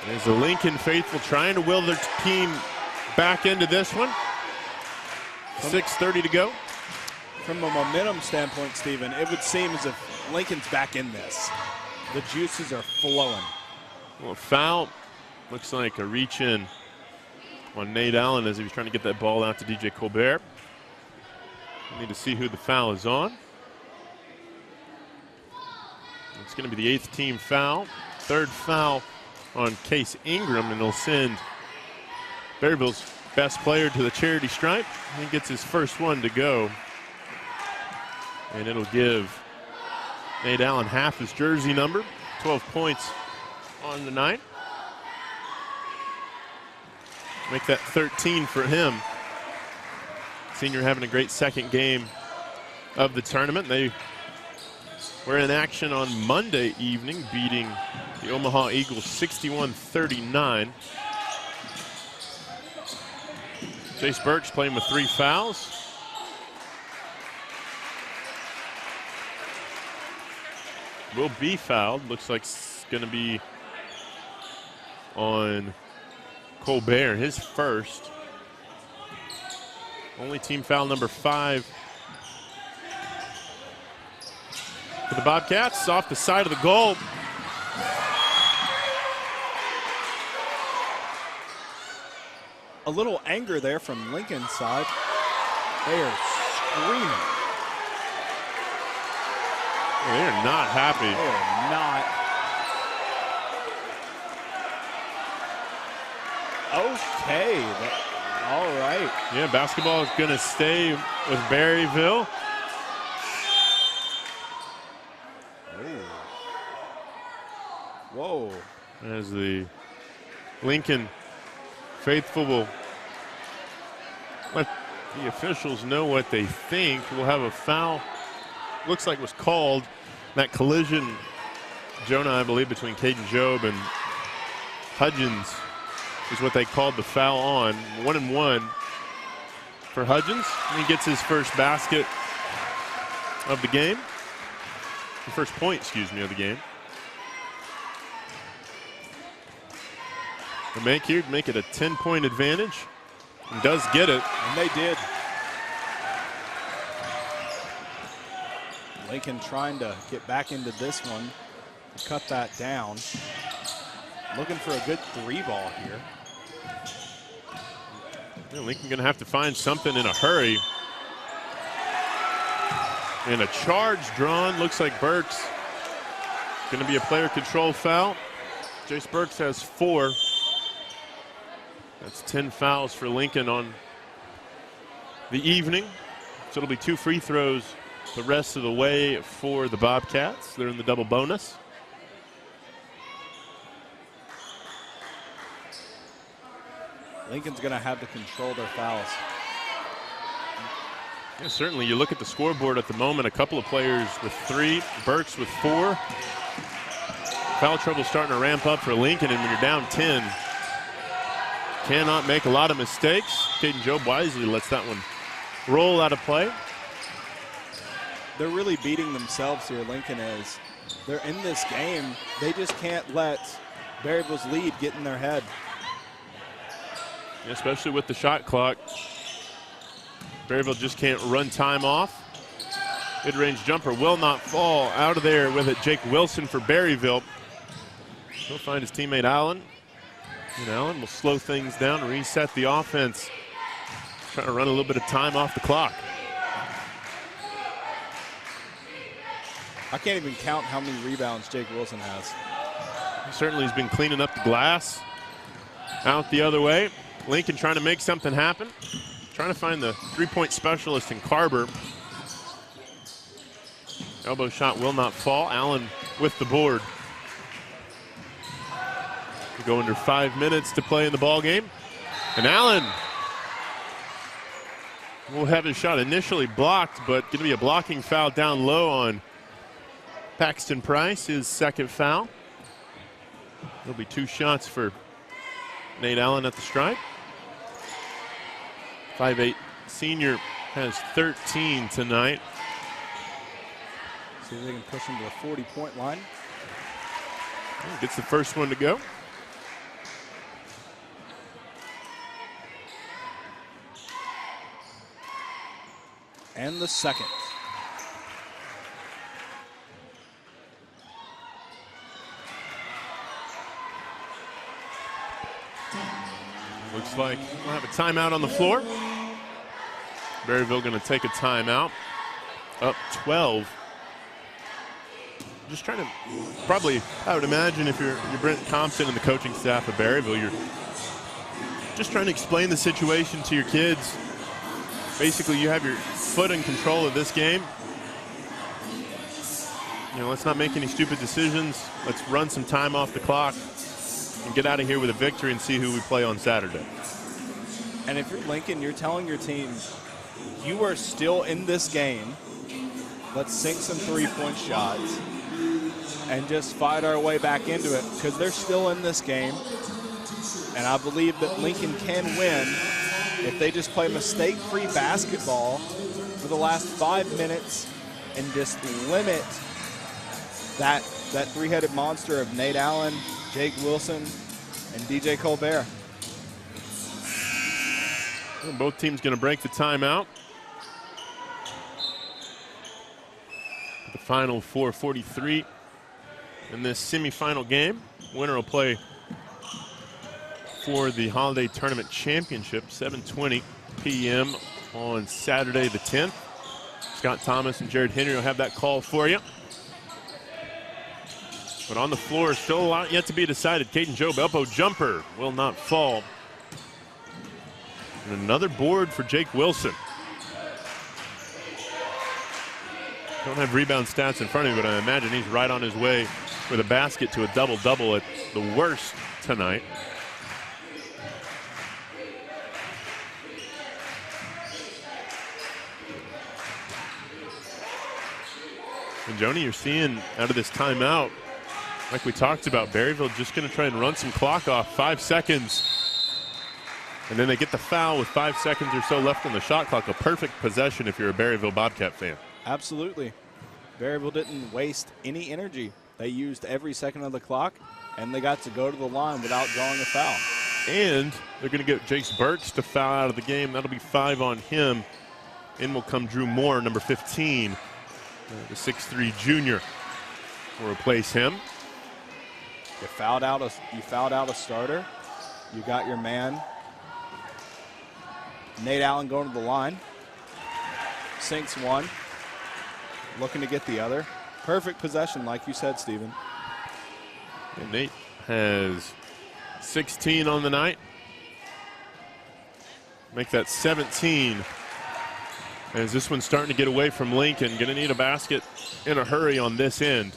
As the Lincoln faithful trying to will their team back into this one. 6:30 to go. From a momentum standpoint, Stephen, it would seem as if Lincoln's back in this. The juices are flowing. Well, foul. Looks like a reach in on Nate Allen as he was trying to get that ball out to DJ Colbert. We need to see who the foul is on. It's going to be the 8th team foul. 3rd foul on Case Ingram, and it'll send Berryville's best player to the charity stripe. He gets his first one to go. And it'll give Nate Allen half his jersey number. 12 points on the night. Make that 13 for him. Senior having a great second game of the tournament. They were in action on Monday evening, beating the Omaha Eagles 61-39. Chase Burks playing with 3 fouls. Will be fouled. Looks like it's going to be on Colbert, his first. Only team foul number 5 for the Bobcats. Off the side of the goal. A little anger there from Lincoln's side. They are screaming. They are not happy. They are not. Okay. All right. Yeah, basketball is going to stay with Berryville. Whoa. As the Lincoln faithful will let the officials know what they think. We'll have a foul. Looks like it was called. That collision, Jonah, I believe, between Caden Job and Hudgens is what they called the foul on. 1-and-1 for Hudgens. He gets his first basket of the game. The first point, excuse me, of the game. To make it a 10-point advantage. And does get it. And they did. Lincoln trying to get back into this one. Cut that down. Looking for a good 3-ball here. Yeah, Lincoln going to have to find something in a hurry. And a charge drawn. Looks like Burks. Going to be a player control foul. Jace Burks has 4. That's 10 fouls for Lincoln on the evening. So it'll be 2 free throws the rest of the way for the Bobcats. They're in the double bonus. Lincoln's going to have to control their fouls. Yeah, certainly. You look at the scoreboard at the moment, a couple of players with 3, Burks with 4. Foul trouble starting to ramp up for Lincoln, and when you're down 10, cannot make a lot of mistakes. Caden Job wisely lets that one roll out of play. They're really beating themselves here, Lincoln is. They're in this game. They just can't let Berryville's lead get in their head. Especially with the shot clock. Berryville just can't run time off. Mid-range jumper will not fall. Out of there with it, Jake Wilson for Berryville. He'll find his teammate Allen. And Allen will slow things down, reset the offense. Trying to run a little bit of time off the clock. I can't even count how many rebounds Jake Wilson has. He certainly has been cleaning up the glass. Out the other way. Lincoln trying to make something happen. Trying to find the three-point specialist in Carver. Elbow shot will not fall. Allen with the board. We go under 5 minutes to play in the ball game. And Allen will have his shot initially blocked, but going to be a blocking foul down low on Paxton Price, his second foul. There'll be 2 shots for Nate Allen at the stripe. 5'8" senior has 13 tonight. See if they can push him to the 40-point line. Gets the first one to go. And the second. Looks like we'll have a timeout on the floor. Berryville going to take a timeout. Up 12. Just trying to, probably, I would imagine if you're Brent Compton and the coaching staff of Berryville, you're just trying to explain the situation to your kids. Basically, you have your foot in control of this game. You know, let's not make any stupid decisions. Let's run some time off the clock and get out of here with a victory and see who we play on Saturday. And if you're Lincoln, you're telling your team, you are still in this game. Let's sink some three-point shots and just fight our way back into it, because they're still in this game. And I believe that Lincoln can win if they just play mistake-free basketball for the last 5 minutes and just limit that three-headed monster of Nate Allen, Jake Wilson, and DJ Colbert. Well, both teams going to break the timeout. The final 4:43 in this semifinal game. Winner will play for the Holiday Tournament Championship, 7:20 p.m. on Saturday the 10th. Scott Thomas and Jared Henry will have that call for you. But on the floor, still a lot yet to be decided. Caden Jobe, elbow jumper, will not fall. And another board for Jake Wilson. Don't have rebound stats in front of me, but I imagine he's right on his way with a basket to a double-double at the worst tonight. And Joni, you're seeing out of this timeout, like we talked about, Berryville just going to try and run some clock off. 5 seconds. And then they get the foul with 5 seconds or so left on the shot clock. A perfect possession if you're a Berryville Bobcat fan. Absolutely. Berryville didn't waste any energy. They used every second of the clock, and they got to go to the line without drawing a foul. And they're going to get Jace Burks to foul out of the game. That'll be 5 on him. In will come Drew Moore, number 15. The 6'3" junior will replace him. You fouled out a starter. You got your man Nate Allen going to the line. Sinks one. Looking to get the other. Perfect possession, like you said, Stephen. And Nate has 16 on the night. Make that 17. As this one's starting to get away from Lincoln. Going to need a basket in a hurry on this end.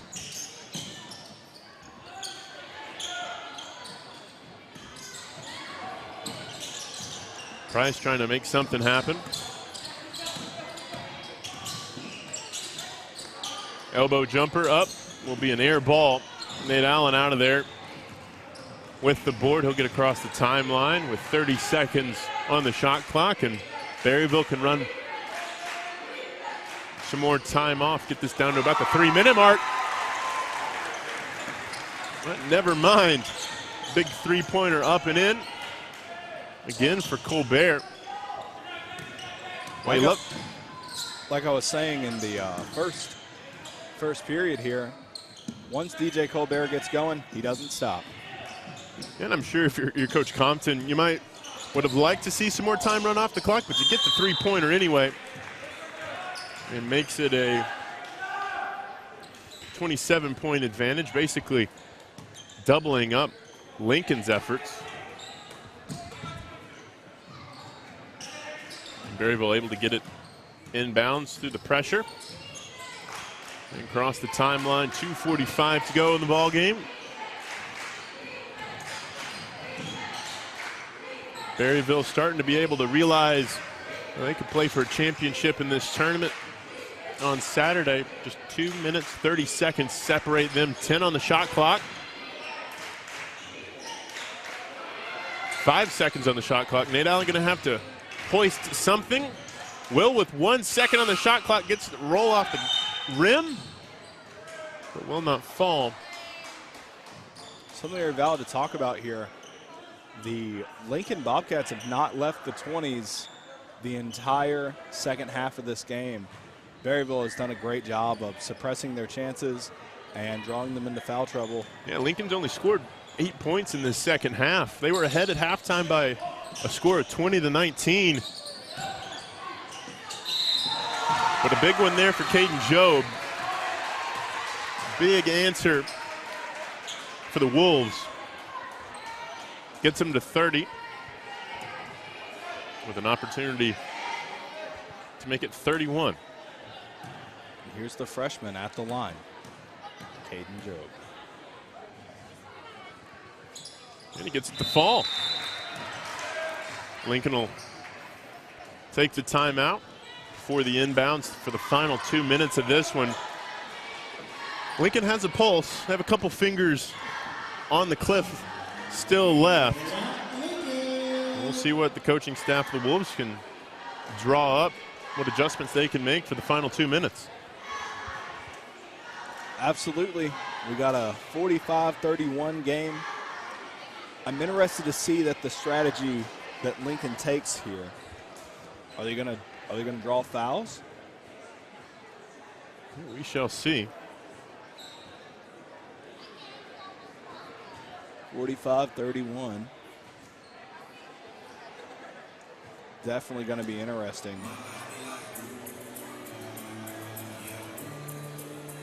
Price trying to make something happen. Elbow jumper up, will be an air ball. Nate Allen out of there with the board. He'll get across the timeline with 30 seconds on the shot clock, and Berryville can run some more time off, get this down to about the 3-minute mark. But never mind. Big three-pointer up and in. Again for Colbert. Like I was saying in the first period here, once DJ Colbert gets going, he doesn't stop. And I'm sure if you're Coach Compton, you would have liked to see some more time run off the clock, but you get the three-pointer anyway. It makes it a 27-point advantage, basically doubling up Lincoln's efforts. And Berryville able to get it inbounds through the pressure. And across the timeline, 2:45 to go in the ball game. Berryville starting to be able to realize they could play for a championship in this tournament on Saturday. Just 2 minutes, 30 seconds separate them. 10 on the shot clock. 5 seconds on the shot clock. Nate Allen going to have to hoist something. Will, with 1 second on the shot clock, gets the roll off the rim, but will not fall. Something very valid to talk about here. The Lincoln Bobcats have not left the 20s the entire second half of this game. Berryville has done a great job of suppressing their chances and drawing them into foul trouble. Yeah, Lincoln's only scored 8 points in this second half. They were ahead at halftime by a score of 20-19. But a big one there for Caden Job. Big answer for the Wolves. Gets them to 30 with an opportunity to make it 31. Here's the freshman at the line, Caden Job. And he gets it to fall. Lincoln will take the timeout for the inbounds for the final 2 minutes of this one. Lincoln has a pulse. They have a couple fingers on the cliff still left. We'll see what the coaching staff of the Wolves can draw up, what adjustments they can make for the final 2 minutes. Absolutely. We got a 45-31 game. I'm interested to see that the strategy that Lincoln takes here. Are they gonna draw fouls? We shall see. 45-31. Definitely going to be interesting.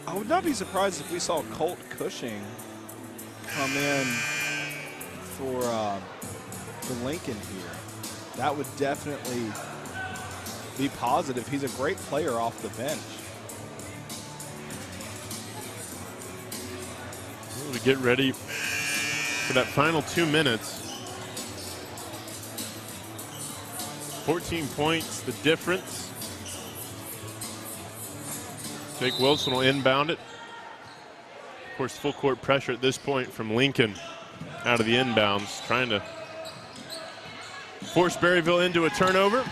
I would not be surprised if we saw Colt Cushing come in for Lincoln here. That would definitely be positive. He's a great player off the bench. We get ready for that final 2 minutes. 14 points, the difference. Jake Wilson will inbound it. Of course, full court pressure at this point from Lincoln out of the inbounds, trying to force Berryville into a turnover.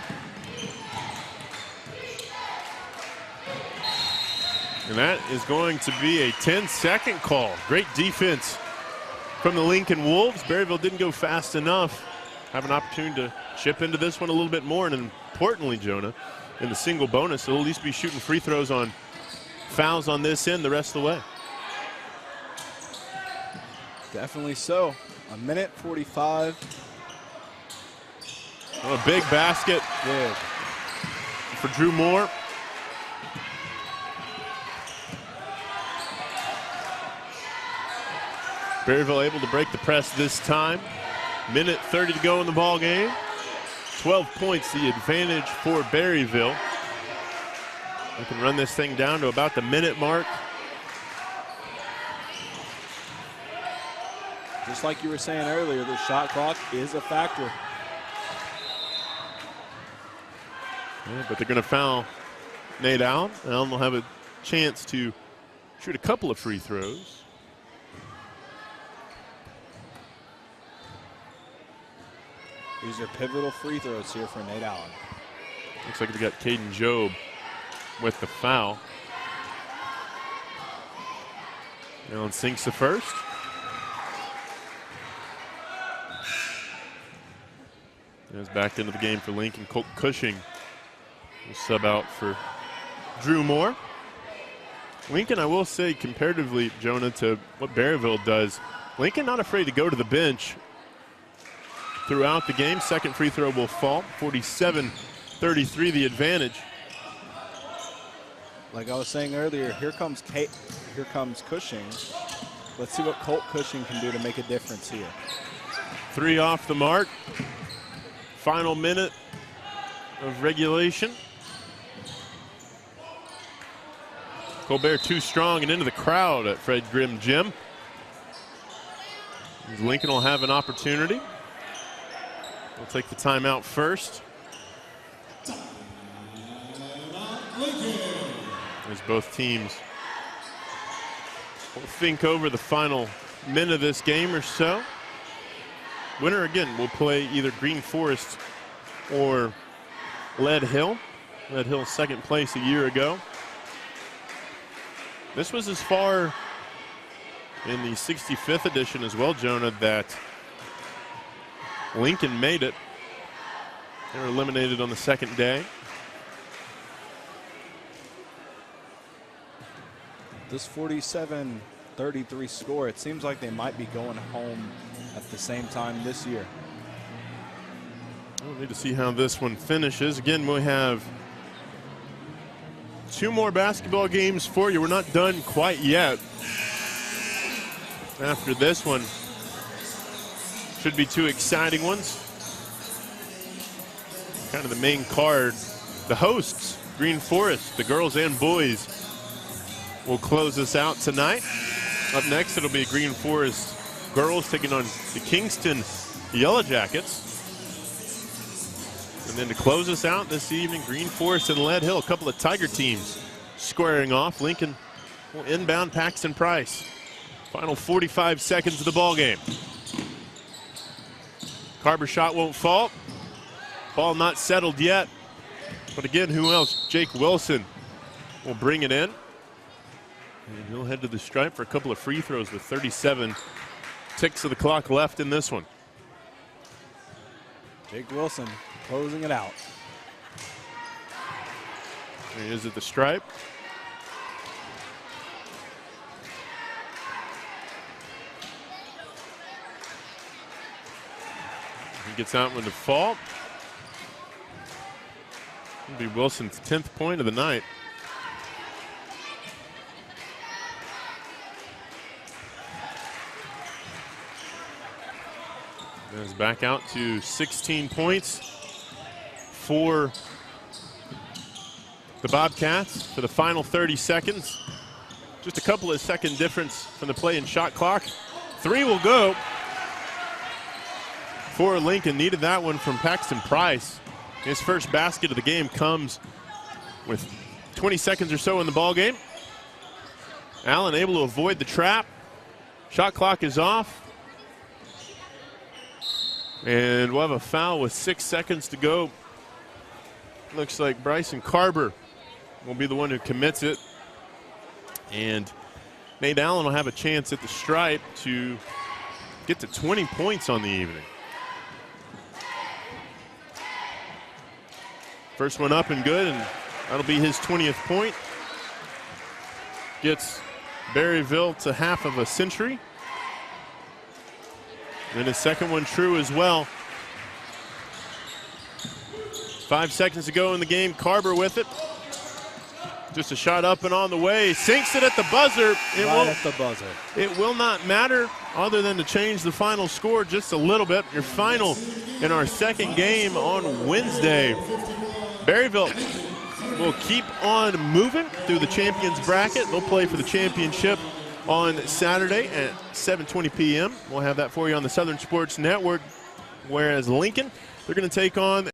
And that is going to be a 10-second call. Great defense from the Lincoln Wolves. Berryville didn't go fast enough. Have an opportunity to chip into this one a little bit more, and importantly, Jonah, in the single bonus, they'll at least be shooting free throws on fouls on this end the rest of the way. Definitely so. A minute 45. Oh, a big basket. Good. For Drew Moore. Berryville able to break the press this time. Minute 30 to go in the ball game. 12 points the advantage for Berryville. We can run this thing down to about the minute mark. Just like you were saying earlier, the shot clock is a factor. Yeah, but they're going to foul Nate Allen. Allen will have a chance to shoot a couple of free throws. These are pivotal free throws here for Nate Allen. Looks like they got Caden Job with the foul. Allen sinks the first. Is back into the game for Lincoln. Colt Cushing will sub out for Drew Moore. Lincoln, I will say, comparatively, Jonah, to what Berryville does, Lincoln not afraid to go to the bench throughout the game. Second free throw will fall. 47-33 the advantage. Like I was saying earlier, here comes Cushing. Let's see what Colt Cushing can do to make a difference here. 3 off the mark. Final minute of regulation. Colbert too strong and into the crowd at Fred Grimm Gym. Lincoln will have an opportunity. We'll take the timeout first. As both teams will think over the final minute of this game or so. Winner again will play either Green Forest or Lead Hill. Lead Hill second place a year ago. This was as far in the 65th edition as well, Jonah, that Lincoln made it. They were eliminated on the second day. This 47-33 score, it seems like they might be going home at the same time this year. We'll need to see how this one finishes. Again, we have 2 more basketball games for you. We're not done quite yet. After this one, should be 2 exciting ones. Kind of the main card. The hosts, Green Forest, the girls and boys, will close us out tonight. Up next, it'll be Green Forest girls taking on the Kingston Yellow Jackets. And then to close us out this evening, Green Forest and Lead Hill, a couple of Tiger teams squaring off. Lincoln will inbound Paxton Price. Final 45 seconds of the ball game. Carver shot won't fall. Ball not settled yet. But again, who else? Jake Wilson will bring it in. And he'll head to the stripe for a couple of free throws with 37 ticks of the clock left in this one. Jake Wilson closing it out. There he is at the stripe. He gets out with the fall. It'll be Wilson's 10th point of the night. Is back out to 16 points for the Bobcats for the final 30 seconds. Just a couple of second difference from the play and shot clock. 3 will go for Lincoln. Needed that one from Paxton Price. His first basket of the game comes with 20 seconds or so in the ball game. Allen able to avoid the trap. Shot clock is off. And we'll have a foul with 6 seconds to go. Looks like Bryson Carver will be the one who commits it. And Nate Allen will have a chance at the stripe to get to 20 points on the evening. First one up and good, and that'll be his 20th point. Gets Berryville to half of a century. And his second one true as well. 5 seconds to go in the game. Carver with it. Just a shot up and on the way. Sinks it at the buzzer. It will not matter other than to change the final score just a little bit. Your final in our second game on Wednesday. Berryville will keep on moving through the champions bracket. They'll play for the championship on Saturday at 7:20 p.m. We'll have that for you on the Southern Sports Network. Whereas Lincoln, they're going to take on